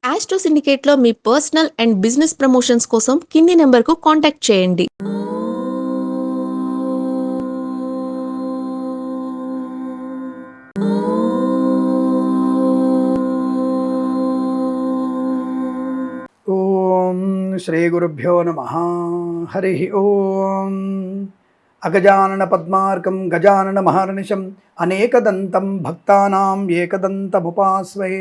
Astro సిండికేట్లో మీ personal and business promotions కోసం కింది నెంబర్కు కాంటాక్ట్ చేయండి. ఓం శ్రీ గురుభ్యో నమః. హరి ఓం. అగజానన పద్మార్కం గజానన మహర్నిశం అనేకదంతం భక్తానాం ఏకదంతముపాస్మహే.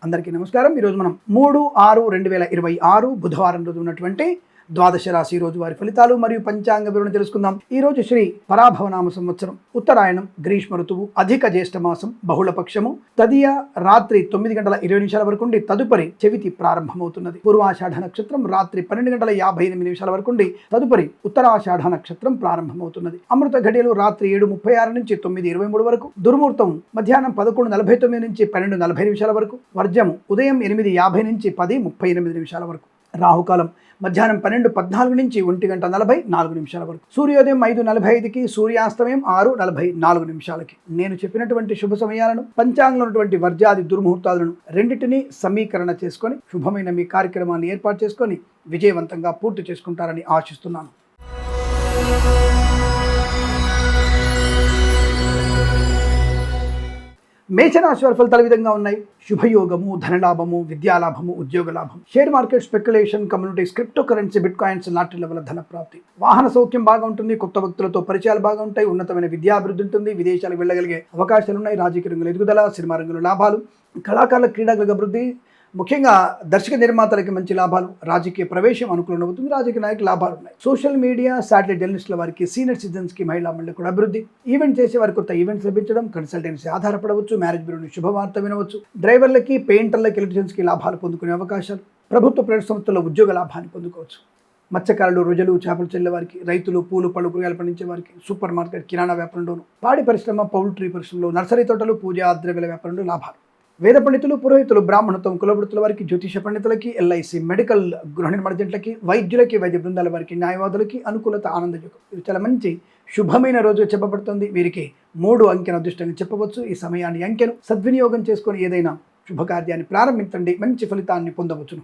అందరికీ నమస్కారం. ఈరోజు మనం 3/6/2026 బుధవారం రోజు ఉన్నటువంటి ద్వాదశ రాశి రోజు వారి ఫలితాలు మరియు పంచాంగ వివరణ తెలుసుకుందాం. ఈ రోజు శ్రీ పరాభవనామ సంవత్సరం, ఉత్తరాయణం, గ్రీష్మ ఋతువు, అధిక జ్యేష్ఠ మాసం, బహుళ పక్షము, తదియ రాత్రి 9:20 వరకు ఉండి తదుపరి చవితి ప్రారంభమవుతున్నది. పూర్వాషాఢ నక్షత్రం రాత్రి 12:58 వరకు ఉండి తదుపరి ఉత్తరాషాఢ నక్షత్రం ప్రారంభమవుతున్నది. అమృత ఘడియలు రాత్రి 7:36 నుంచి 9:23 వరకు, దుర్ముహూర్తం మధ్యాహ్నం 11:49 నుంచి 12:40 వరకు, వర్జము ఉదయం 8:50 నుంచి 10:38 వరకు, రాహుకాలం మధ్యాహ్నం 12:14 నుంచి 1:44 వరకు, సూర్యోదయం 5:45కి, సూర్యాస్తమయం 6:44. నేను చెప్పినటువంటి శుభ సమయాలను, పంచాంగంలో ఉన్నటువంటి వర్జాది దుర్ముహూర్తాలను రెండింటినీ సమీకరణ చేసుకొని శుభమైన మీ కార్యక్రమాన్ని ఏర్పాటు చేసుకొని విజయవంతంగా పూర్తి చేసుకుంటారని ఆశిస్తున్నాను. మేషరాశి వారి ఫలితాలు విధంగా ఉన్నాయి. శుభయోగము, ధనలాభము, విద్యాలాభము, ఉద్యోగ లాభం, share market, speculation, communities, crypto currency, bitcoins, లాటరీల వల్ల ధన ప్రాప్తి, వాహన సౌఖ్యం బాగా ఉంటుంది, కొత్త వ్యక్తులతో పరిచయాలు బాగా ఉంటాయి, ఉన్నతమైన విద్యాభివృద్ధి ఉంటుంది, విదేశాలకు వెళ్ళగలిగే అవకాశాలు ఉన్నాయి, రాజకీయ రంగంలో ఎదుగుదల, సినిమా రంగంలో లాభాలు, కళాకారుల క్రీడాగల అభివృద్ధి, ముఖ్యంగా దర్శక నిర్మాతలకి మంచి లాభాలు, రాజకీయ ప్రవేశం అనుకూలంగా అవుతుంది, రాజకీయ నాయకులు లాభాలు ఉన్నాయి, సోషల్ మీడియా, శాటిలైట్ జర్నలిస్టుల వారికి, సీనియర్ సిటిజన్స్కి, మహిళా మండలి కూడా అభివృద్ధి, ఈవెంట్ చేసే వారికి కొత్త ఈవెంట్స్ లభించడం, కన్సల్టెన్సీ ఆధారపడవచ్చు, మ్యారేజ్ బ్యూరో శుభవార్త వినవచ్చు, డ్రైవర్లకి, పెయింటర్లకి, ఎలక్ట్రీషియన్స్కి లాభాలు పొందుకునే అవకాశాలు, ప్రభుత్వ ప్రైవేట్ సంస్థల్లో ఉద్యోగ లాభాన్ని పొందుకోవచ్చు, మత్స్యకారులు, రొయ్యలు, చేపలు చెల్లే వారికి, రైతులు, పూలు పళ్ళు కూరగాయలు పండించే వారికి, సూపర్ మార్కెట్, కిరాణా వ్యాపారంలోను, పాడి పరిశ్రమ, పౌల్ట్రీ పరిశ్రమలో, నర్సరీ తోటలు, పూజా ద్రవ్యాల వ్యాపారంలో లాభాలు, వేద పండితులు, పురోహితులు, బ్రాహ్మణత్వం, కులవృత్తుల వారికి, జ్యోతిష పండితులకి, ఎల్ఐసి, మెడికల్, గృహ నిర్మాణ జంటలకి, వైద్యులకి, వైద్య బృందాల వారికి, న్యాయవాదులకి అనుకూలత, ఆనందయోగం. ఇది చాలా మంచి శుభమైన రోజు చెప్పబడుతుంది. వీరికి 3 అంకెను అదృష్టంగా చెప్పవచ్చు. ఈ సమయాన్ని అంకెను సద్వినియోగం చేసుకొని ఏదైనా శుభకార్యాన్ని ప్రారంభించండి, మంచి ఫలితాన్ని పొందవచ్చును.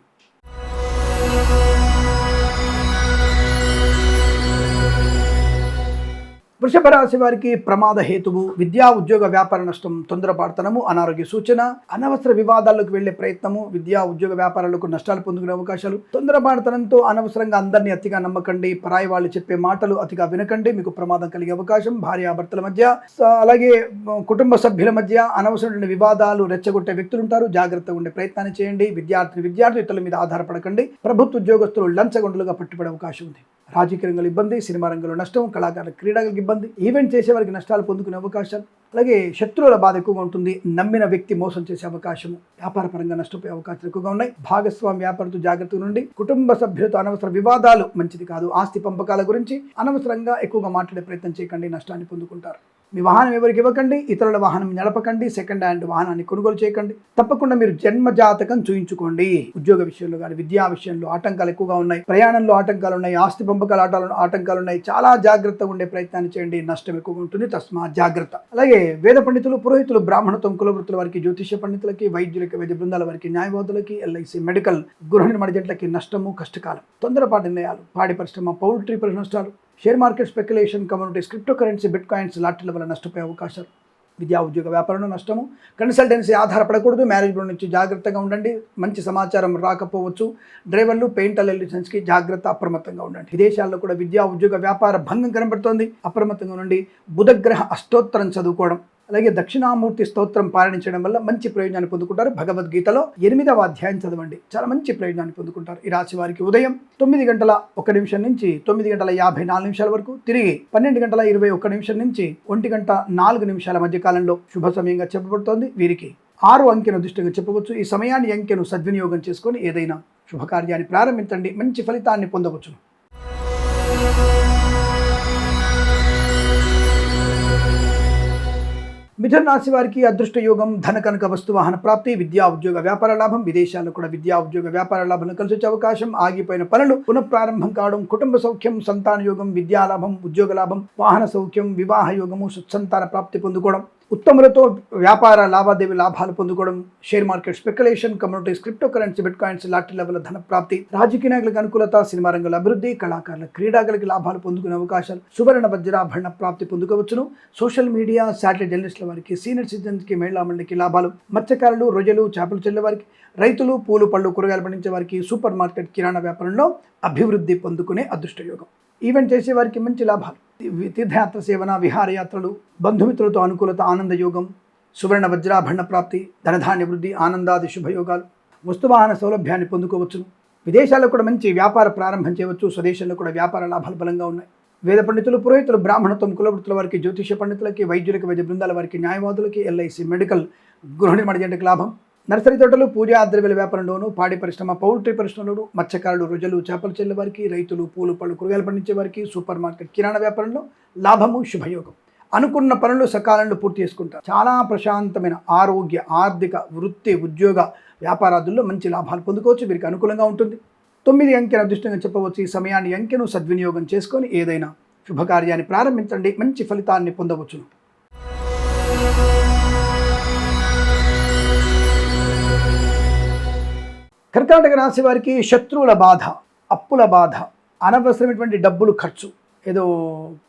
వృషభ రాశి వారికి ప్రమాద హేతువు, విద్యా ఉద్యోగ వ్యాపార నష్టం, తొందరపాటుతనము, అనారోగ్య సూచన, అనవసర వివాదాలకు వెళ్లే ప్రయత్నము, విద్యా ఉద్యోగ వ్యాపారాలకు నష్టాలు పొందుకునే అవకాశాలు, తొందరపాటుతనంతో అనవసరంగా అందరినీ అతిగా నమ్మకండి, పరాయి వాళ్ళు చెప్పే మాటలు అతిగా వినకండి, మీకు ప్రమాదం కలిగే అవకాశం, భార్యాభర్తల మధ్య, అలాగే కుటుంబ సభ్యుల మధ్య అనవసరమైన వివాదాలు రెచ్చగొట్టే వ్యక్తులు ఉంటారు, జాగ్రత్తగా ఉండే ప్రయత్నాన్ని చేయండి, విద్యార్థులు ఇతరుల మీద ఆధారపడకండి, ప్రభుత్వ ఉద్యోగస్తులు లంచగొండలుగా పట్టుబడే అవకాశం ఉంది, రాజకీయ రంగంలో ఇబ్బంది, సినిమా రంగంలో నష్టం, కళాకారుల క్రీడలకు ఇబ్బంది, ఈవెంట్ చేసే వారికి నష్టాలు పొందుకునే అవకాశాలు, అలాగే శత్రువుల బాధ ఎక్కువగా ఉంటుంది, నమ్మిన వ్యక్తి మోసం చేసే అవకాశము, వ్యాపార పరంగా నష్టపోయే అవకాశాలు ఎక్కువగా ఉన్నాయి, భాగస్వామి వ్యాపారంతో జాగ్రత్తగా నుండి, కుటుంబ సభ్యులతో అనవసర వివాదాలు మంచిది కాదు, ఆస్తి పంపకాల గురించి అనవసరంగా ఎక్కువగా మాట్లాడే ప్రయత్నం చేయకండి, నష్టాన్ని పొందుకుంటారు, మీ వాహనం ఎవరికి ఇవ్వకండి, ఇతరుల వాహనం నడపకండి, సెకండ్ హ్యాండ్ వాహనాన్ని కొనుగోలు చేయకండి, తప్పకుండా మీరు జన్మ జాతకం చూయించుకోండి. ఉద్యోగ విషయంలో కానీ, విద్యా విషయంలో ఆటంకాలు ఎక్కువగా ఉన్నాయి, ప్రయాణంలో ఆటంకాలు ఉన్నాయి, ఆస్తి పంపకాల ఆటంకాలు ఉన్నాయి, చాలా జాగ్రత్తగా ఉండే ప్రయత్నాన్ని చేయండి, నష్టం ఎక్కువగా ఉంటుంది, తస్మా జాగ్రత్త. అలాగే వేద పండితులు, పురోహితులు, బ్రాహ్మణత్వం, కులవృత్తుల వారికి, జ్యోతిష పండితులకి, వైద్యులకి, వైద్య బృందాల వారికి, న్యాయవాదులకి, ఎల్ఐసి, మెడికల్, గృహ నిర్మాణ జంటలకి నష్టము, కష్టకాలం, తొందరపాటు నిర్ణయాలు, పాడి పరిశ్రమ, పౌల్ట్రీ పరిశ్రమ నష్టాలు, share market, speculation, communities, crypto currency, bitcoins, లాటరీల వల్ల నష్టపోయే అవకాశాలు, విద్యా ఉద్యోగ వ్యాపారంలో నష్టము, కన్సల్టెన్సీ ఆధారపడకూడదు, మ్యారేజ్ బ్యూరో నుంచి జాగ్రత్తగా ఉండండి, మంచి సమాచారం రాకపోవచ్చు, డ్రైవర్లు, పెయింటర్ల లైసెన్స్కి జాగ్రత్త, అప్రమత్తంగా ఉండండి, విదేశాల్లో కూడా విద్యా ఉద్యోగ వ్యాపార భంగం కనబడుతోంది, అప్రమత్తంగా ఉండండి, బుధగ్రహ అష్టోత్తరం చదువుకోవడం, అలాగే దక్షిణామూర్తి స్తోత్రం పారాయణించడం వల్ల మంచి ప్రయోజనాన్ని పొందుకుంటారు, భగవద్గీతలో 8వ అధ్యాయం చదవండి, చాలా మంచి ప్రయోజనాన్ని పొందుకుంటారు. ఈ రాశి వారికి ఉదయం 9:01 నుంచి 9:54 వరకు, తిరిగి 12:21 నుంచి 1:04 మధ్య కాలంలో శుభ సమయంగా చెప్పబడుతోంది. వీరికి 6 అంకెను దృష్టిగా చెప్పవచ్చు. ఈ సమయాన్ని అంకెను సద్వినియోగం చేసుకొని ఏదైనా శుభకార్యాన్ని ప్రారంభించండి, మంచి ఫలితాన్ని పొందవచ్చు. మిథున రాశి వారికి అదృష్ట యోగం, ధన కనక వస్తు వాహన ప్రాప్తి, విద్యా ఉద్యోగ వ్యాపార లాభం, విదేశాల్లో కూడా విద్యా ఉద్యోగ వ్యాపార లాభం కలిసి వచ్చే అవకాశం, ఆగిపోయిన పనులు పునఃప్రారంభం కావడం, కుటుంబ సౌఖ్యం, సంతాన యోగం, విద్యా లాభం, ఉద్యోగ లాభం, వాహన సౌఖ్యం, వివాహ యోగము, సుత్సంతాన ప్రాప్తి పొందుకోవడం, ఉత్తములతో వ్యాపార లావాదేవీ లాభాలు పొందుకోవడం, share market speculation, communities, crypto currency, bit coins, lottery level ధన ప్రాప్తి, రాజకీయ నాయకులకు అనుకూలత, సినిమా రంగంలో అభివృద్ధి, కళాకారుల క్రీడాకులకి లాభాలు పొందుకునే అవకాశాలు, సువర్ణ వజ్రాభరణ ప్రాప్తి పొందుకోవచ్చును. సోషల్ మీడియా, శాటిలైట్ జర్నలిస్టుల వారికి, సీనియర్ సిటిజన్స్కి, మహిళా మండలికి లాభాలు, మత్స్యకారులు, రొయ్యలు, చేపలు చెల్లే వారికి, రైతులు, పూలు పళ్ళు కూరగాయలు పండించే వారికి, సూపర్ మార్కెట్ కిరాణా వ్యాపారంలో అభివృద్ధి పొందుకునే అదృష్ట యోగం. ఈవెంట్ చేసే వారికి మంచి లాభాలు, తీర్థయాత్ర సేవన, విహారయాత్రలు, బంధుమిత్రులతో అనుకూలత, ఆనంద యోగం, సువర్ణ వజ్రాభరణ ప్రాప్తి, ధనధాన్య వృద్ధి, ఆనందాది శుభయోగాలు, వస్తువాహన సౌలభ్యాన్ని పొందుకోవచ్చును. విదేశాల్లో కూడా మంచి వ్యాపార ప్రారంభం చేయవచ్చు. స్వదేశంలో కూడా వ్యాపార లాభాలు బలంగా ఉన్నాయి. వేద పండితులు, పురోహితులు, బ్రాహ్మణత్వం, కులవృత్తుల వారికి, జ్యోతిష పండితులకి, వైద్యులకి, వైద్య బృందాల వారికి, న్యాయవాదులకి, ఎల్ఐసి, మెడికల్, గృహ నిర్మాణ జంటకు లాభం. నర్సరీ తోటలు, పూజా ద్రవ్యాల వ్యాపారంలోను, పాడి పరిశ్రమ, పౌల్ట్రీ పరిశ్రమలోను, మత్స్యకారులు, రొయ్యలు, చేపలు చెల్లే వారికి, రైతులు, పూలు పళ్ళు కూరగాయలు పండించే వారికి, సూపర్ మార్కెట్ కిరాణా వ్యాపారంలో లాభము, శుభయోగం. అనుకున్న పనులు సకాలంలో పూర్తి చేసుకుంటారు. చాలా ప్రశాంతమైన ఆరోగ్య, ఆర్థిక, వృత్తి, ఉద్యోగ వ్యాపారాదుల్లో మంచి లాభాలు పొందుకోవచ్చు. వీరికి అనుకూలంగా ఉంటుంది. 9 అంకెను అదృష్టంగా చెప్పవచ్చు. ఈ సమయాన్ని అంకెను సద్వినియోగం చేసుకొని ఏదైనా శుభకార్యాన్ని ప్రారంభించండి, మంచి ఫలితాన్ని పొందవచ్చును. కర్కాటక రాశి వారికి శత్రువుల బాధ, అప్పుల బాధ, అనవసరమైనటువంటి డబ్బులు ఖర్చు, ఏదో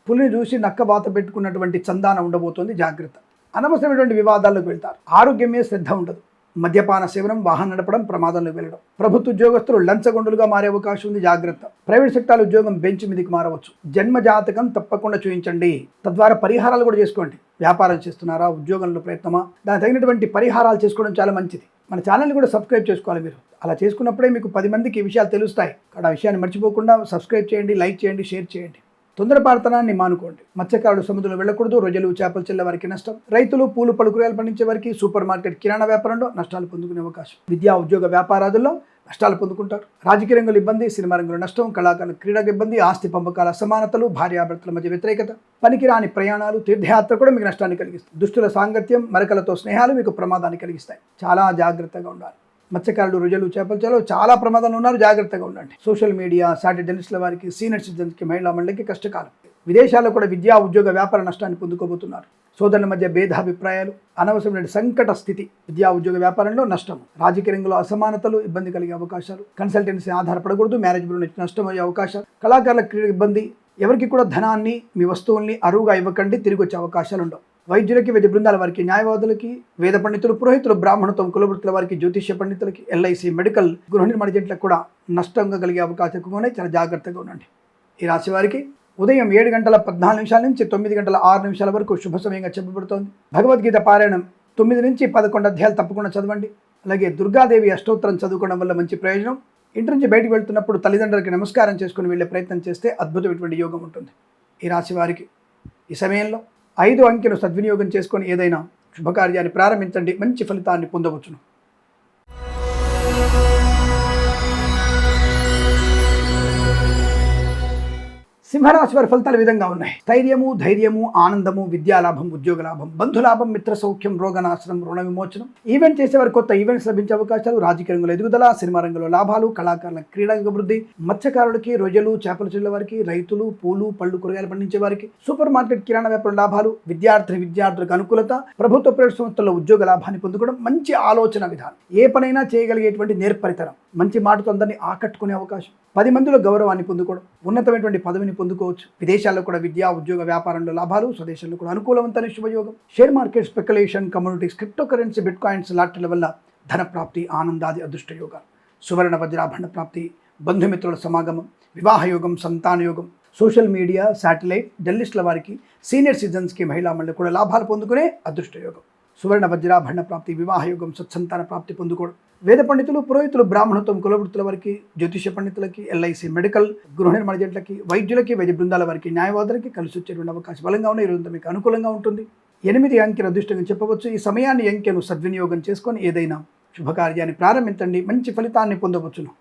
పులిని చూసి నక్క బాత పెట్టుకున్నటువంటి చందాన ఉండబోతోంది. జాగ్రత్త. అనవసరమైనటువంటి వివాదాల్లోకి వెళ్తారు. ఆరోగ్యమే శ్రద్ధ ఉండదు. మద్యపాన సేవనం, వాహనం నడపడం, ప్రమాదంలోకి వెళ్ళడం. ప్రభుత్వ ఉద్యోగస్తులు లంచగొండులుగా మారే అవకాశం ఉంది. జాగ్రత్త. ప్రైవేట్ సెక్టార్ ఉద్యోగం బెంచ్ మీదకి మారవచ్చు. జన్మ జాతకం తప్పకుండా చూపించండి. తద్వారా పరిహారాలు కూడా చేసుకోండి. వ్యాపారం చేస్తున్నారా, ఉద్యోగంలో ప్రయత్నమా, దానికి తగినటువంటి పరిహారాలు చేసుకోవడం చాలా మంచిది. మన ఛానల్ని కూడా సబ్స్క్రైబ్ చేసుకోవాలి మీరు. అలా చేసుకున్నప్పుడే మీకు 10 మందికి ఈ విషయాలు తెలుస్తాయి. అక్కడ ఆ విషయాన్ని మర్చిపోకుండా సబ్స్క్రైబ్ చేయండి, లైక్ చేయండి, షేర్ చేయండి. తొందరపాటుతనాన్ని మానుకోండి. మత్స్యకారుడు సముద్రంలో వెళ్ళకూడదు. రొయ్యలు, చేపలు చెల్లే వారికి నష్టం. రైతులు, పూలు పళ్ళు కూరగాయలు పండించే వారికి, సూపర్ మార్కెట్ కిరాణా వ్యాపారంలో నష్టాలు పొందుకునే అవకాశం. విద్యా ఉద్యోగ వ్యాపారాదుల్లో నష్టాలు పొందుకుంటారు. రాజకీయ రంగంలో ఇబ్బంది, సినిమా రంగంలో నష్టం, కళాకారుల క్రీడకు ఇబ్బంది, ఆస్తి పంపకాల అసమానతలు, భార్యాభర్తల మధ్య వ్యతిరేకత, పనికిరాని ప్రయాణాలు, తీర్థయాత్ర కూడా మీకు నష్టాన్ని కలిగిస్తాయి. దుష్టుల సాంగత్యం, మరకలతో స్నేహాలు మీకు ప్రమాదాన్ని కలిగిస్తాయి. చాలా జాగ్రత్తగా ఉండాలి. మత్స్యకారులు, రొయ్యలు, చేపలు చెలో చాలా ప్రమాదాలు ఉన్నారు. జాగ్రత్తగా ఉండండి. సోషల్ మీడియా, శాటిలైట్ జర్నలిస్టుల వారికి, సీనియర్ సిటిజన్స్కి, మహిళా మండలికి కష్టకాలం. విదేశాల్లో కూడా విద్యా ఉద్యోగ వ్యాపార నష్టాన్ని పొందుకోబోతున్నారు. సోదరుల మధ్య భేదాభిప్రాయాలు, అనవసరమైన సంకట స్థితి, విద్యా ఉద్యోగ వ్యాపారంలో నష్టం, రాజకీయ రంగంలో అసమానతలు, ఇబ్బంది కలిగే అవకాశాలు, కన్సల్టెన్సీ ఆధారపడకూడదు, మ్యారేజ్ బ్యూరో నుంచి నష్టం అయ్యే అవకాశాలు, కళాకారుల క్రీడ ఇబ్బంది, ఎవరికి కూడా ధనాన్ని, మీ వస్తువుల్ని అరువుగా ఇవ్వకండి, తిరిగి వచ్చే అవకాశాలు ఉండవు. వైద్యులకి, వైద్య బృందాల వారికి, న్యాయవాదులకి, వేద పండితులు, పురోహితులు, బ్రాహ్మణత్వం, కులవృత్తుల వారికి, జ్యోతిష్య పండితులకి, ఎల్ఐసి, మెడికల్, గృహ నిర్మాణ జంటలకు కూడా నష్టంగా కలిగే అవకాశం ఎక్కువగా ఉన్నాయి. చాలా జాగ్రత్తగా ఉండండి. ఈ రాశి వారికి ఉదయం 7:14 నుంచి 9:06 వరకు శుభ సమయంగా చెప్పబడుతోంది. భగవద్గీత పారాయణం 9 నుంచి 11 అధ్యాయాలు తప్పకుండా చదవండి. అలాగే దుర్గాదేవి అష్టోత్తరం చదువుకోవడం వల్ల మంచి ప్రయోజనం. ఇంటి నుంచి బయటకు వెళ్తున్నప్పుడు తల్లిదండ్రులకి నమస్కారం చేసుకుని వెళ్ళే ప్రయత్నం చేస్తే అద్భుతమైనటువంటి యోగం ఉంటుంది. ఈ రాశి వారికి ఈ సమయంలో 5 అంకెను సద్వినియోగం చేసుకొని ఏదైనా శుభకార్యాన్ని ప్రారంభించండి, మంచి ఫలితాన్ని పొందవచ్చును. సింహరాశి వారి ఫలితాలు విధంగా ఉన్నాయి. స్థైర్యము, ధైర్యము, ఆనందము, విద్యాలాభం, ఉద్యోగ లాభం, బంధులాభం, మిత్ర సౌఖ్యం, రోగనాశనం, రుణ విమోచనం. ఈవెంట్ చేసేవారు కొత్త ఈవెంట్స్ లభించే అవకాశాలు, రాజకీయ రంగంలో ఎదుగుదల, సినిమా రంగంలో లాభాలు, కళాకారుల క్రీడా అభివృద్ధి, మత్స్యకారులకి, రొయ్యలు, చేపలు చెల్లే వారికి, రైతులు, పూలు పళ్ళు కూరగాయలు పండించే వారికి, సూపర్ మార్కెట్ కిరాణా వ్యాపారం లాభాలు, విద్యార్థులకు అనుకూలత, ప్రభుత్వ ప్రైవేట్ సంస్థల్లో ఉద్యోగ లాభాన్ని పొందుకోవడం, మంచి ఆలోచన విధానం, ఏ పనైనా చేయగలిగేటువంటి నేర్పరితనం, మంచి మాటతో అందరినీ ఆకట్టుకునే అవకాశం, 10 మందిలో గౌరవాన్ని పొందుకోవడం, ఉన్నతమైనటువంటి పదవిని పొందుకోవచ్చు. విదేశాల్లో కూడా విద్యా ఉద్యోగ వ్యాపారంలో లాభాలు, స్వదేశంలో కూడా అనుకూలవంతమైన శుభయోగం. Share market speculation, communities, crypto currency, bitcoins, లాటరీల వల్ల ధన ప్రాప్తి, ఆనందాది అదృష్ట యోగాలు, సువర్ణ వజ్రాభరణ ప్రాప్తి, బంధుమిత్రుల సమాగమం, వివాహ యోగం, సంతాన యోగం. సోషల్ మీడియా, శాటిలైట్ జర్నలిస్టుల వారికి, సీనియర్ సిటిజన్స్కి, మహిళా మండలి కూడా లాభాలు పొందుకునే అదృష్ట యోగం. సువర్ణ వజ్రాభరణ ప్రాప్తి, వివాహ యోగం, సత్సంతాన ప్రాప్తి పొందుకోవడం. వేద పండితులు, పురోహితులు, బ్రాహ్మణత్వం, కులవృత్తుల వారికి, జ్యోతిష పండితులకి, ఎల్ఐసి, మెడికల్, గృహ నిర్మాణ జంటలకి, వైద్యులకి, వైద్య బృందాల వారికి, న్యాయవాదులకి కలిసి వచ్చేటువంటి అవకాశం బలంగా ఉన్నాయి. ఈరోజు మీకు అనుకూలంగా ఉంటుంది. 8 అంకెను అదృష్టంగా చెప్పవచ్చు. ఈ సమయాన్ని అంకెను సద్వినియోగం చేసుకొని ఏదైనా శుభకార్యాన్ని ప్రారంభించండి, మంచి ఫలితాన్ని పొందవచ్చును.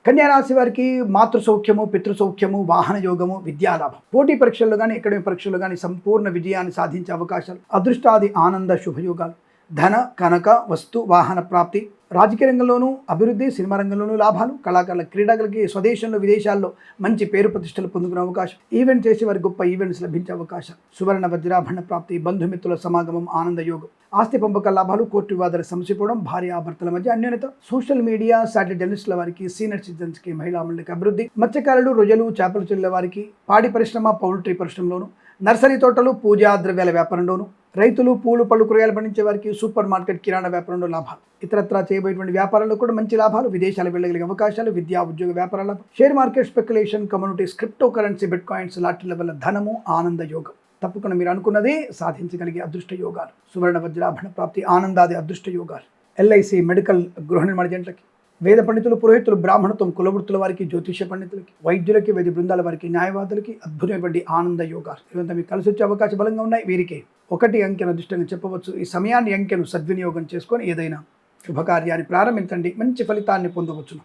కన్యారాశి వారికి మాతృ సౌఖ్యము, పితృ సౌఖ్యము, వాహన యోగము, విద్యాలాభం, పోటీ పరీక్షల్లో కానీ, అకాడమిక్ పరీక్షల్లో కానీ సంపూర్ణ విజయాన్ని సాధించే అవకాశాలు, అదృష్టాది ఆనంద శుభయోగాలు, ధన, కనక, వస్తు, వాహన ప్రాప్తి, రాజకీయ రంగంలోనూ అభివృద్ధి, సినిమా రంగంలోనూ లాభాలు, కళాకారుల క్రీడాకులకి స్వదేశంలో విదేశాల్లో మంచి పేరు ప్రతిష్టలు పొందుకునే అవకాశం, ఈవెంట్ చేసే వారి గొప్ప ఈవెంట్స్ లభించే అవకాశం, సువర్ణ వజ్రాభరణ ప్రాప్తి, బంధుమిత్రుల సమాగమం, ఆనంద యోగం, ఆస్తి పంపక లాభాలు, కోర్టు వివాదాలు సమసిపోవడం, భార్యాభర్తల మధ్య అన్యోన్యత, సోషల్ మీడియా, సాటిలైట్ జర్నలిస్టుల వారికి, సీనియర్ సిటిజన్స్కి, మహిళా మండలికి అభివృద్ధి, మత్స్యకారులు, రొయ్యలు, చేపలు చెల్లె వారికి, పాడి పరిశ్రమ, పౌల్ట్రీ పరిశ్రమలోను, నర్సరీ తోటలు, పూజా ద్రవ్యాల వ్యాపారంలోను, రైతులు, పూలు, పళ్ళు, కూరగాయలు పండించే వారికి, సూపర్ మార్కెట్, కిరాణా వ్యాపారంలో లాభాలు, ఇతరత్రా చేయబోయేటువంటి వ్యాపారాల్లో కూడా మంచి లాభాలు, విదేశాలు వెళ్ళగలిగే అవకాశాలు, విద్యా ఉద్యోగ వ్యాపారాల లాభం, share market, speculation, communities, crypto currency, bitcoins, లాటరీల వల్ల ధనము, ఆనంద యోగం. తప్పకుండా మీరు అనుకున్నదే సాధించగలిగే అదృష్ట యోగాలు, సువర్ణ వజ్రాభరణ ప్రాప్తి, ఆనందాది అదృష్ట యోగాలు, ఎల్ఐసి, మెడికల్, గృహ నిర్మాణ జంటలకి, వేద పండితులు, పురోహితులు, బ్రాహ్మణత్వం, కులవృత్తుల వారికి, జ్యోతిష పండితులకి, వైద్యులకి, వైద్య బృందాల వారికి, న్యాయవాదులకి అద్భుతమైనటువంటి ఆనంద యోగాలు ఇవంతా మీకు కలిసి వచ్చే అవకాశం బలంగా ఉన్నాయి. వీరికి 1 అంకెను అదృష్టంగా చెప్పవచ్చు. ఈ సమయాన్ని, అంకెను సద్వినియోగం చేసుకొని ఏదైనా శుభకార్యాన్ని ప్రారంభించండి, మంచి ఫలితాన్ని పొందవచ్చును.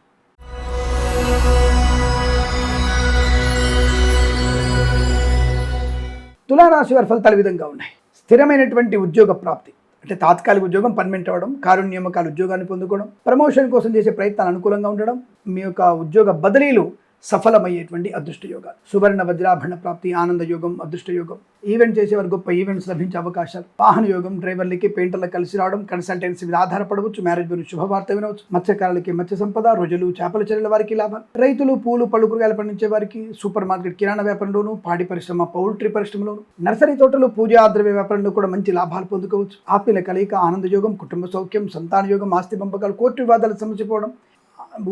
తులారాశి వారి ఫలితాలు విధంగా ఉన్నాయి. స్థిరమైనటువంటి ఉద్యోగ ప్రాప్తి, అంటే తాత్కాలిక ఉద్యోగం పర్మనెంట్ అవ్వడం, కారుణ్య నియామకాలు ఉద్యోగాన్ని పొందుకోవడం, ప్రమోషన్ కోసం చేసే ప్రయత్నాలు అనుకూలంగా ఉండడం, మీ యొక్క ఉద్యోగ బదిలీలు సఫలమయ్యేటువంటి అదృష్ట యోగాలు, సువర్ణ వజ్రాభరణ ప్రాప్తి, ఆనంద యోగం, అదృష్ట యోగం, ఈవెంట్ చేసేవారు గొప్ప ఈవెంట్స్ లభించే అవకాశాలు, వాహన యోగం, డ్రైవర్లకి, పెయింటర్లకు కలిసి రావడం, కన్సల్టెన్సీ మీద ఆధారపడవచ్చు, మ్యారేజ్ గురించి శుభవార్త వినవచ్చు, మత్స్యకారులకి మత్స్య సంపద, రొయ్యలు, చేపల చెల్లెల వారికి లాభాలు, రైతులు, పూలు, పళ్ళు, కూరగాయలు పండించే వారికి, సూపర్ మార్కెట్, కిరాణా వ్యాపారంలోను, పాడి పరిశ్రమ, పౌల్ట్రీ పరిశ్రమలోను, నర్సరీ తోటలు, పూజా ద్రవ్య వ్యాపారంలో కూడా మంచి లాభాలు పొందుకోవచ్చు, ఆత్మీయుల కలయిక, ఆనంద యోగం, కుటుంబ సౌఖ్యం, సంతాన యోగం, ఆస్తి పంపకాలు, కోర్టు వివాదాలు సమసిపోవడం,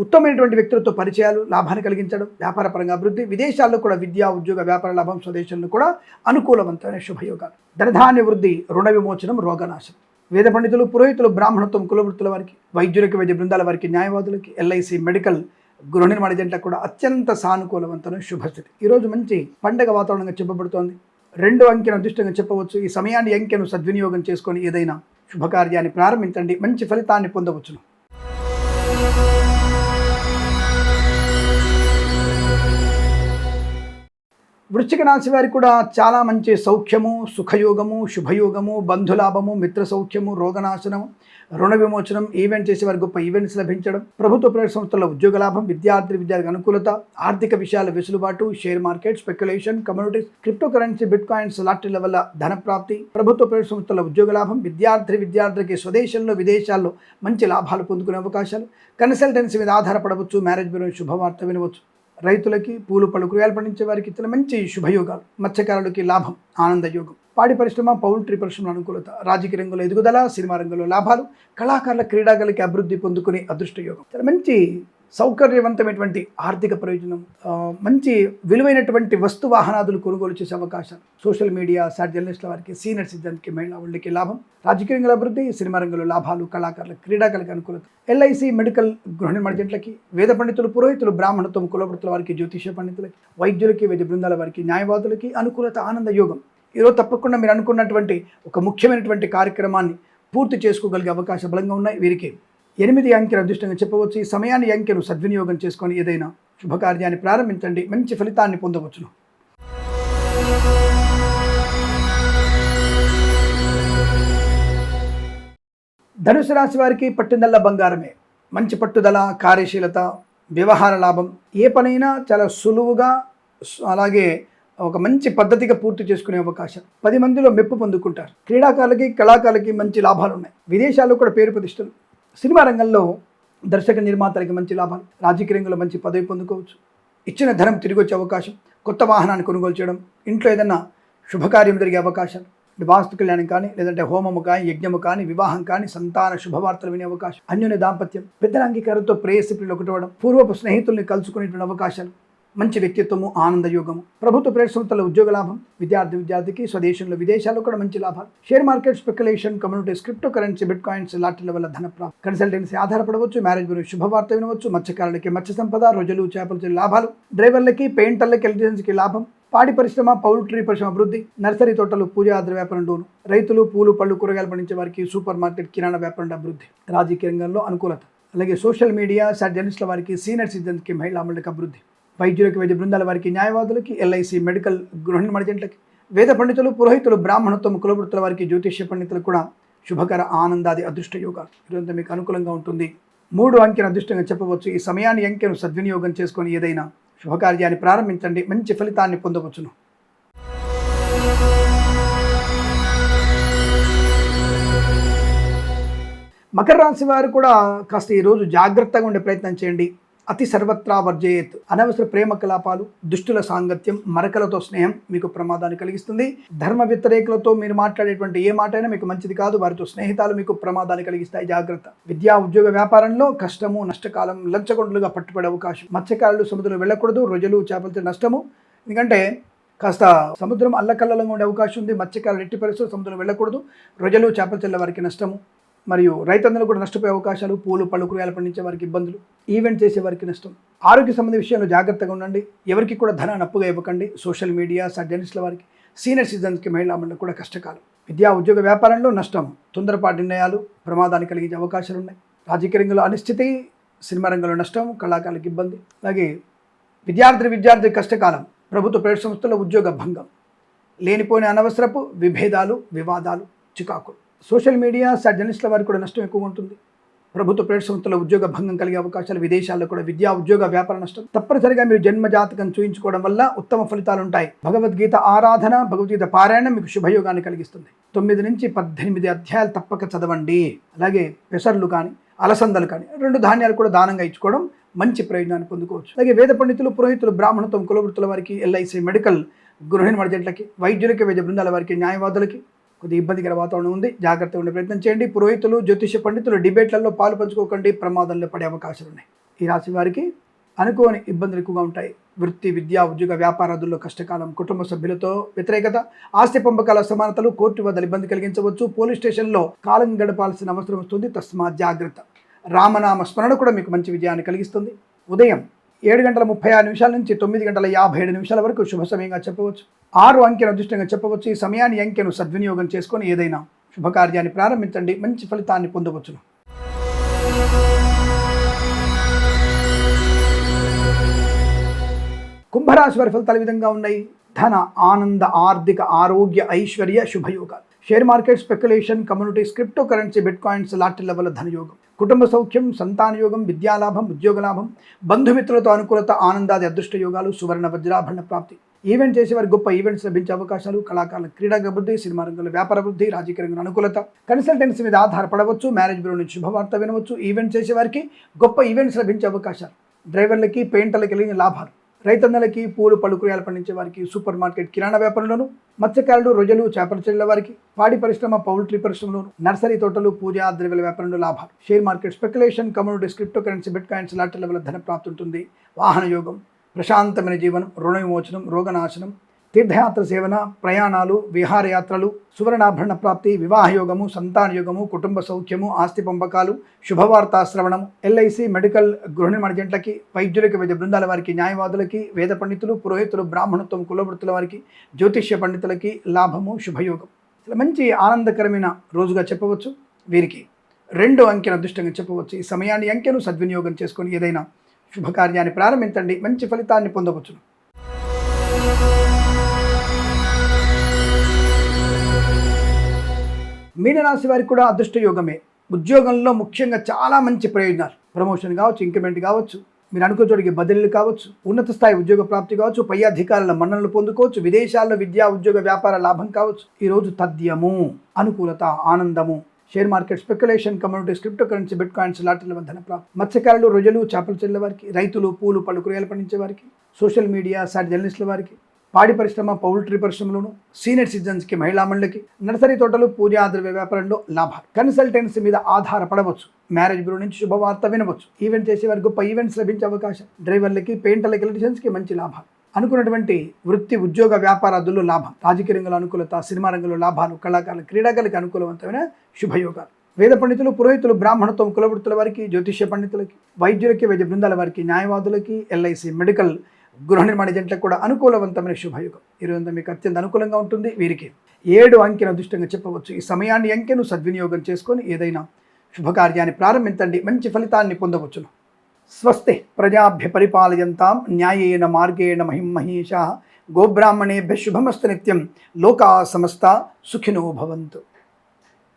ఉత్తమమైనటువంటి వ్యక్తులతో పరిచయాలు లాభాన్ని కలిగించడం, వ్యాపార పరంగా అభివృద్ధి, విదేశాల్లో కూడా విద్యా ఉద్యోగ వ్యాపార లాభం, స్వదేశంలో కూడా అనుకూలవంతమైన శుభయోగాలు, ధనధాన్య వృద్ధి, రుణ విమోచనం, రోగనాశం, వేద పండితులు, పురోహితులు, బ్రాహ్మణత్వం, కులవృత్తుల వారికి, వైద్యులకి, వైద్య బృందాల వారికి, న్యాయవాదులకి, ఎల్ఐసి, మెడికల్, గృహ నిర్మాణ జంటలకు కూడా అత్యంత సానుకూలవంతమైన శుభస్థితి. ఈరోజు మంచి పండగ వాతావరణంగా చెప్పబడుతోంది. 2 అంకెను అదృష్టంగా చెప్పవచ్చు. ఈ సమయాన్ని, అంకెను సద్వినియోగం చేసుకొని ఏదైనా శుభకార్యాన్ని ప్రారంభించండి, మంచి ఫలితాన్ని పొందవచ్చును. వృశ్చిక రాశి వారికి కూడా చాలా మంచి సౌఖ్యము, సుఖయోగము, శుభయోగము, బంధులాభము, మిత్ర సౌఖ్యము, రోగనాశనము, రుణ విమోచనం, ఈవెంట్ చేసే వారి గొప్ప ఈవెంట్స్ లభించడం, ప్రభుత్వ ప్రైవేట్ సంస్థల్లో ఉద్యోగ లాభం, విద్యార్థులకు అనుకూలత, ఆర్థిక విషయాల వెసులుబాటు, share market, speculation, communities, crypto currency, bitcoins, లాటరీల వల్ల ధన ప్రాప్తి, ప్రభుత్వ ప్రైవేట్ సంస్థల్లో ఉద్యోగ లాభం, విద్యార్థులకి స్వదేశంలో, విదేశాల్లో మంచి లాభాలు పొందుకునే అవకాశాలు, కన్సల్టెన్సీ మీద ఆధారపడవచ్చు, మ్యారేజ్ బ్యూరో శుభవార్త వినవచ్చు, రైతులకి, పూలు, పళ్ళు, కూరగాయలు పండించే వారికి ఇతర మంచి శుభయోగాలు, మత్స్యకారులకి లాభం, ఆనంద యోగం, పాడి పరిశ్రమ, పౌల్ట్రీ పరిశ్రమ అనుకూలత, రాజకీయ రంగంలో ఎదుగుదల, సినిమా రంగంలో లాభాలు, కళాకారుల క్రీడాకారులకి అభివృద్ధి పొందుకునే అదృష్ట యోగం, చాలా మంచి సౌకర్యవంతమైనటువంటి ఆర్థిక ప్రయోజనం, మంచి విలువైనటువంటి వస్తు వాహనాదులు కొనుగోలు చేసే అవకాశాలు, సోషల్ మీడియా, సాటిలైట్ జర్నలిస్టుల వారికి, సీనియర్ సిటిజన్కి, మహిళా వాళ్ళకి లాభం, రాజకీయ రంగంలో అభివృద్ధి, సినిమా రంగంలో లాభాలు, కళాకారుల క్రీడాకారులకు అనుకూలత, ఎల్ఐసి, మెడికల్, గృహ నిర్మాణ జంటలకి, వేద పండితులు, పురోహితులు, బ్రాహ్మణత్వం, కులవృత్తుల వారికి, జ్యోతిష పండితులకి, వైద్యులకి, వైద్య బృందాల వారికి, న్యాయవాదులకి అనుకూలత, ఆనంద యోగం. ఈరోజు తప్పకుండా మీరు అనుకున్నటువంటి ఒక ముఖ్యమైనటువంటి కార్యక్రమాన్ని పూర్తి చేసుకోగలిగే అవకాశం బలంగా ఉన్నాయి. వీరికి 8 అంకెను అదృష్టంగా చెప్పవచ్చు. ఈ సమయాన్ని, అంకెను సద్వినియోగం చేసుకొని ఏదైనా శుభకార్యాన్ని ప్రారంభించండి, మంచి ఫలితాన్ని పొందవచ్చును. ధనుసు రాశి వారికి పట్టిందల్లా బంగారమే, మంచి పట్టుదల, కార్యశీలత, వ్యవహార లాభం, ఏ పనైనా చాలా సులువుగా, అలాగే ఒక మంచి పద్ధతిగా పూర్తి చేసుకునే అవకాశం, 10 మందిలో మెప్పు పొందుకుంటారు, క్రీడాకారులకి, కళాకారులకి మంచి లాభాలు ఉన్నాయి, విదేశాల్లో కూడా పేరు ప్రతిష్టలు, సినిమా రంగంలో దర్శక నిర్మాతలకి మంచి లాభాలు, రాజకీయ రంగంలో మంచి పదవి పొందుకోవచ్చు, ఇచ్చిన ధనం తిరిగి వచ్చే అవకాశం, కొత్త వాహనాన్ని కొనుగోలు చేయడం, ఇంట్లో ఏదైనా శుభకార్యం జరిగే అవకాశాలు, వాస్తు కళ్యాణం కానీ, లేదంటే హోమము కానీ, యజ్ఞము కానీ, వివాహం కానీ, సంతాన శుభవార్తలు వినే అవకాశం, అన్యోన్య దాంపత్యం, పెద్దల అంగీకారంతో ప్రేయసి ప్రియులు ఒకటవడం, పూర్వపు స్నేహితుల్ని కలుసుకునేటువంటి అవకాశాలు, మంచి వ్యక్తిత్వము, ఆనంద యోగము, ప్రభుత్వ ప్రైవేట్ సంస్థల ఉద్యోగ లాభం, విద్యార్థికి స్వదేశంలో, విదేశాల్లో కూడా మంచి లాభాలు, share market, speculation, communities, crypto currency, bitcoins, లాటరీల వల్ల ధన ప్రాప్తి, కన్సల్టెన్సీ ఆధారపడవచ్చు, మ్యారేజ్ గురించి శుభవార్త వినవచ్చు, మత్స్యకారులకి మత్స్య సంపద, రొయ్యలు, చేపల చెల్లెల లాభాలు, డ్రైవర్లకి, పెయింటర్లకి, ఎలక్ట్రీషియన్స్కి లాభం, పాడి పరిశ్రమ, పౌల్ట్రీ పరిశ్రమ అభివృద్ధి, నర్సరీ తోటలు, పూజా వ్యాపారంలోను, రైతులు, పూలు, పళ్ళు, కూరగాయలు పండించే వారికి, సూపర్ మార్కెట్, కిరాణా వ్యాపారం అభివృద్ధి, రాజకీయ రంగంలో అనుకూలత, అలాగే సోషల్ మీడియా, సాటిలైట్ జర్నలిస్టుల వారికి, సీనియర్ సిటిజన్స్కి, మహిళా మండలికి అభివృద్ధి, వైద్యులకి, వైద్య బృందాల వారికి, న్యాయవాదులకి, ఎల్ఐసి, మెడికల్, గృహ నిర్మాణ జంటలకి, వేద పండితులు, పురోహితులు, బ్రాహ్మణత్వం, కులవృత్తుల వారికి, జ్యోతిష్య పండితులకు కూడా శుభకర, ఆనందాది అదృష్ట యోగాలు. ఇదంతా మీకు అనుకూలంగా ఉంటుంది. 3 అంకెను అదృష్టంగా చెప్పవచ్చు. ఈ సమయాన్ని అంకెను సద్వినియోగం చేసుకొని ఏదైనా శుభకార్యాన్ని ప్రారంభించండి, మంచి ఫలితాన్ని పొందవచ్చును. మకర రాశి వారు కూడా కాస్త ఈరోజు జాగ్రత్తగా ఉండే ప్రయత్నం చేయండి. అతి సర్వత్రా వర్జయేత్. అనవసర ప్రేమ కలాపాలు, దుష్టుల సాంగత్యం, మరకలతో స్నేహం మీకు ప్రమాదాన్ని కలిగిస్తుంది. ధర్మ వ్యతిరేకులతో మీరు మాట్లాడేటువంటి ఏ మాట అయినా మీకు మంచిది కాదు. వారితో స్నేహితాలు మీకు ప్రమాదాన్ని కలిగిస్తాయి, జాగ్రత్త. విద్యా ఉద్యోగ వ్యాపారంలో కష్టము, నష్టకాలం, లంచగొండలుగా పట్టుబడే అవకాశం. మత్స్యకారులు సముద్రంలో వెళ్ళకూడదు. రొయ్యలు, చేపలతో నష్టము. ఎందుకంటే కాస్త సముద్రం అల్లకల్లంగా ఉండే అవకాశం ఉంది. మత్స్యకారులు ఎట్టి పరిస్థితుల్లో సముద్రం వెళ్ళకూడదు. రొయ్యలు, చేపల చెల్ల వారికి నష్టము. మరియు రైతన్నలు కూడా నష్టపోయే అవకాశాలు. పూలు, పళ్ళు, కూరగాయలు పండించే వారికి ఇబ్బందులు. ఈవెంట్ చేసే వారికి నష్టం. ఆరోగ్య సంబంధ విషయంలో జాగ్రత్తగా ఉండండి. ఎవరికి కూడా ధనాన్ని అప్పుగా ఇవ్వకండి. సోషల్ మీడియా, జర్నలిస్టుల వారికి, సీనియర్ సిటిజన్స్కి, మహిళా మండలి కూడా కష్టకాలం. విద్యా ఉద్యోగ వ్యాపారంలో నష్టం, తొందరపాటు నిర్ణయాలు ప్రమాదాన్ని కలిగించే అవకాశాలు ఉన్నాయి. రాజకీయ రంగంలో అనిశ్చితి, సినిమా రంగంలో నష్టం, కళాకారులకు ఇబ్బంది. అలాగే విద్యార్థి కష్టకాలం. ప్రభుత్వ ప్రైవేట్ సంస్థల్లో ఉద్యోగ భంగం, లేనిపోయిన అనవసరపు విభేదాలు, వివాదాలు, చికాకులు. సోషల్ మీడియా, జర్నలిస్టుల వారికి కూడా నష్టం ఎక్కువ ఉంటుంది. ప్రభుత్వ ప్రైవేట్ సంస్థల ఉద్యోగ భంగం కలిగే అవకాశాలు. విదేశాల్లో కూడా విద్యా ఉద్యోగ వ్యాపార నష్టం. తప్పనిసరిగా మీరు జన్మ జాతకం చూయించుకోవడం వల్ల ఉత్తమ ఫలితాలు ఉంటాయి. భగవద్గీత ఆరాధన, భగవద్గీత పారాయణం మీకు శుభయోగాన్ని కలిగిస్తుంది. 9 నుంచి 18 అధ్యాయాలు తప్పక చదవండి. అలాగే పెసర్లు కానీ, అలసందలు కానీ, 2 ధాన్యాలు కూడా దానంగా ఇచ్చుకోవడం మంచి ప్రయోజనాన్ని పొందుకోవచ్చు. అలాగే వేద పండితులు, పురోహితులు, బ్రాహ్మణత్వం, కులవృత్తుల వారికి, ఎల్ఐసి, మెడికల్, గృహిణి మర్జెంట్లకి, వైద్యులకి, వైద్య బృందాల వారికి, న్యాయవాదులకి కొద్దిగా ఇబ్బందికర వాతావరణం ఉంది. జాగ్రత్తగా ఉండే ప్రయత్నం చేయండి. పురోహితులు, జ్యోతిష పండితులు డిబేట్లలో పాలు పంచుకోకండి. ప్రమాదంలో పడే అవకాశాలు ఉన్నాయి. ఈ రాశి వారికి అనుకోని ఇబ్బందులు ఎక్కువగా ఉంటాయి. వృత్తి, విద్యా, ఉద్యోగ వ్యాపారాదుల్లో కష్టకాలం. కుటుంబ సభ్యులతో వ్యతిరేకత, ఆస్తి పంపకాల అసమానతలు, కోర్టు వద్ద ఇబ్బంది కలిగించవచ్చు. పోలీస్ స్టేషన్లో కాలం గడపాల్సిన అవసరం వస్తుంది. తస్మాత్ జాగ్రత్త. రామనామ స్మరణ కూడా మీకు మంచి విజయాన్ని కలిగిస్తుంది. ఉదయం 7:36 నుంచి 9:57 వరకు శుభ సమయంగా చెప్పవచ్చు. 6 అంకెను అదృష్టంగా చెప్పవచ్చు. ఈ సమయాన్ని అంకెను సద్వినియోగం చేసుకొని ఏదైనా శుభకార్యాన్ని ప్రారంభించండి, మంచి ఫలితాన్ని పొందవచ్చును. కుంభరాశి వారి ఫలితాలు ఈ విధంగా ఉన్నాయి. ధన, ఆనంద, ఆర్థిక, ఆరోగ్య, ఐశ్వర్య, శుభయోగాలు. Share market, speculation, communities, crypto currency, bitcoins, లాటరీల వల్ల ధనయోగం. కుటుంబ సౌఖ్యం, సంతానయోగం, విద్యాలాభం, ఉద్యోగ లాభం, బంధుమిత్రులతో అనుకూలత, ఆనందాది అదృష్ట యోగాలు, సువర్ణ వజ్రాభరణ ప్రాప్తి. ఈవెంట్ చేసేవారికి గొప్ప ఈవెంట్స్ లభించే అవకాశాలు. కళాకారుల క్రీడా అభివృద్ధి, సినిమా రంగంలో వ్యాపార అభివృద్ధి, రాజకీయ రంగంలో అనుకూలత. కన్సల్టెన్సీ మీద ఆధారపడవచ్చు. మ్యారేజ్ బ్యూరో నుంచి శుభవార్త వినవచ్చు. ఈవెంట్ చేసేవారికి గొప్ప ఈవెంట్స్ లభించే అవకాశాలు. డ్రైవర్లకి, పెయింటర్లకి కలిగిన లాభాలు. రైతన్నలకి, పూలు, పళ్ళు, కూరగాయలు పండించే వారికి, సూపర్ మార్కెట్, కిరాణా వ్యాపారంలోను, మత్స్యకారులు, రొయ్యలు, చేపల చెల్ల వారికి, పాడి పరిశ్రమ, పౌల్ట్రీ పరిశ్రమలోను, నర్సరీ తోటలు, పూజా ద్రవ్యాల వ్యాపారంలో లాభాలు. Share market, speculation, communities, crypto currency, bitcoins, లాటరీల వల్ల ధన ప్రాప్తి ఉంటుంది. వాహన యోగం, ప్రశాంతమైన జీవనం, రుణ విమోచనం, రోగనాశనం, తీర్థయాత్ర సేవన, ప్రయాణాలు, విహారయాత్రలు, సువర్ణాభరణ ప్రాప్తి, వివాహయోగము, సంతానయోగము, కుటుంబ సౌఖ్యము, ఆస్తి పంపకాలు, శుభవార్తా శ్రవణము. ఎల్ఐసి, మెడికల్, గృహిణి మర్జెంట్లకి, వైద్యులకి, వైద్య బృందాల వారికి, న్యాయవాదులకి, వేద పండితులు, పురోహితులు, బ్రాహ్మణత్వం, కులవృత్తుల వారికి, జ్యోతిష్య పండితులకి లాభము, శుభయోగం. మంచి ఆనందకరమైన రోజుగా చెప్పవచ్చు. వీరికి 2 అంకెను అదృష్టంగా చెప్పవచ్చు. ఈ సమయాన్ని అంకెను సద్వినియోగం చేసుకొని ఏదైనా శుభకార్యాన్ని ప్రారంభించండి, మంచి ఫలితాన్ని పొందవచ్చును. మీనరాశి వారికి కూడా అదృష్ట యోగమే. ఉద్యోగంలో ముఖ్యంగా చాలా మంచి ప్రయోజనాలు. ప్రమోషన్ కావచ్చు, ఇంక్రిమెంట్ కావచ్చు, మీరు అనుకున్న చోటికి బదిలీలు కావచ్చు, ఉన్నత స్థాయి ఉద్యోగ ప్రాప్తి కావచ్చు, పై అధికారుల మన్ననలు పొందుకోవచ్చు, విదేశాల్లో విద్యా ఉద్యోగ వ్యాపార లాభం కావచ్చు. ఈరోజు తథ్యము, అనుకూలత, ఆనందము. Share market, speculation, communities, crypto currency, bitcoins, లాటరీల వల్ల ధన ప్రాప్తి. మత్స్యకారులు, రొయ్యలు, చేపలు చెల్లె వారికి, రైతులు, పూలు, పళ్ళు, కూరగాయలు పండించే వారికి, సోషల్ మీడియా, జర్నలిస్టుల వారికి, పాడి పరిశ్రమ, పౌల్ట్రీ పరిశ్రమలోను, సీనియర్ సిటిజన్స్కి, మహిళా మండలికి, నర్సరీ తోటలు, పూజా ద్రవ్య వ్యాపారంలో లాభాలు. కన్సల్టెన్సీ మీద ఆధారపడవచ్చు. మ్యారేజ్ బ్యూరో నుంచి శుభవార్త వినవచ్చు. ఈవెంట్ చేసే వారికి గొప్ప ఈవెంట్స్ లభించే అవకాశం. డ్రైవర్లకి, పెయింటర్లకి, ఎలక్ట్రీషియన్స్కి మంచి లాభాలు. అనుకున్నటువంటి వృత్తి, ఉద్యోగ వ్యాపారాదుల్లో లాభం. రాజకీయ రంగంలో అనుకూలత, సినిమా రంగంలో లాభాలు, కళాకారుల, క్రీడాకారులకు అనుకూలవంతమైన శుభయోగాలు. వేద పండితులు, పురోహితులు, బ్రాహ్మణత్వం, కులవృత్తుల వారికి, జ్యోతిష్య పండితులకి, వైద్యులకి, వైద్య బృందాల వారికి, న్యాయవాదులకి, ఎల్ఐసి, మెడికల్, గృహ నిర్మాణ జంటలకు కూడా అనుకూలవంతమైన శుభయుగం. ఈరోజు మీకు అత్యంత అనుకూలంగా ఉంటుంది. వీరికి 7 అంకెను అదృష్టంగా చెప్పవచ్చు. ఈ సమయాన్ని అంకెను సద్వినియోగం చేసుకొని ఏదైనా శుభకార్యాన్ని ప్రారంభించండి, మంచి ఫలితాన్ని పొందవచ్చును. స్వస్తి ప్రజాభ్య పరిపాలయంతాం న్యాయేన మార్గేణ మహిమహీషా గోబ్రాహ్మణేభ్య శుభమస్తు నిత్యం. లోకా సమస్త సుఖినో భవంతు.